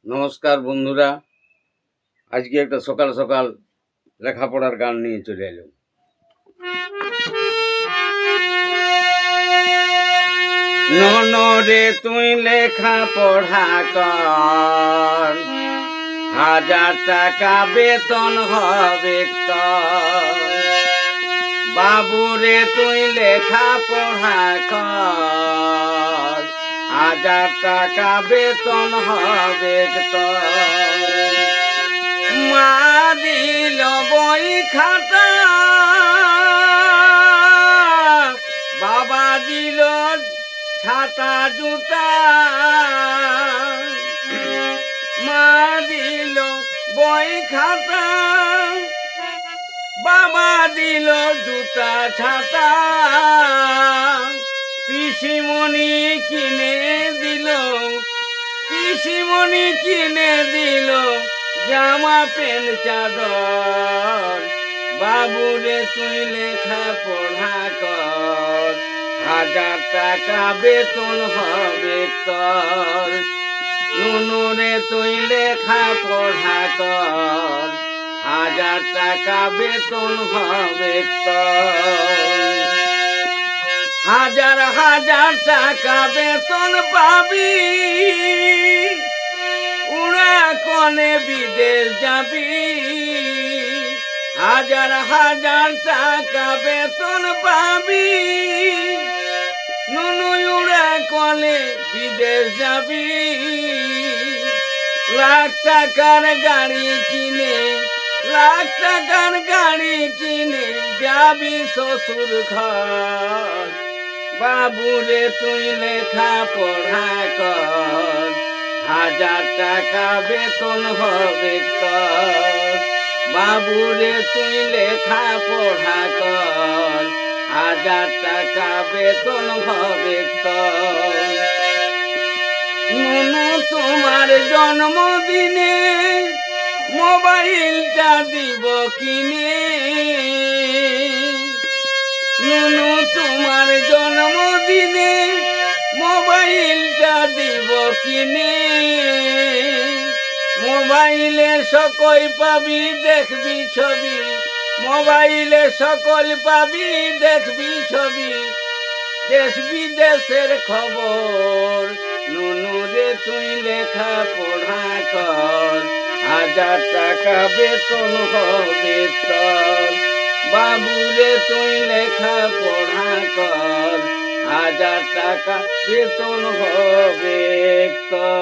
নমস্কার বন্ধুরা, আজকে একটা সকাল সকাল লেখাপড়ার গান নিয়ে চলে এলাম। ননরে তুই লেখা পড়া কর, 1000 টাকা বেতন হবে তোর। বাবুরে তুই লেখা পড়া কর, 1000 টাকা বেতন হবে তোর। মা দিল বই খাতা, বাবা দিল ছাতা জুতা। মা দিল বই খাতা, বাবা দিল জুতা ছাতা। পিসিমণি কিনে দিল, পিসিমণি কিনে দিল জামা প্যান্ট চাদর। বাবুরে তুই লেখা পড়া কর, 1000 টাকা বেতন হবে তোর। নুনুরে তুই লেখা পড়া কর, 1000 টাকা বেতন হবে তোর। 1000 1000 টাকা বেতন পাবি, উড়া কনে বিদেশ যাবি। 1000 1000 টাকা বেতন পাবি, নুনু উড়া কনে বিদেশ যাবি। লাখ টাকার গাড়ি কিনে, লাখ টাকার গাড়ি কিনে যাবি শ্বশুর ঘর। বাবুরে তুই লেখা পড়া কর, 1000 টাকা বেতন হবে তোর। বাবুরে তুই লেখা পড়া কর, 1000 টাকা বেতন হবে তোর। নুনু তোমার জন্মদিনে মোবাইলটা দিব কিনে। নুনু তোমার জন্মদিনে মোবাইলটা দিব কিনে। মোবাইলে সকল পাবি দেখবি ছবি, মোবাইলে সকল পাবি দেখবি ছবি, দেশ বিদেশের খবর। নুনুরে তুই লেখা পড়া কর, 1000 টাকা বেতন হবে তোর। বাবুরে তুই লেখা পড়া কর, 1000 টাকা বেতন হবে তোর।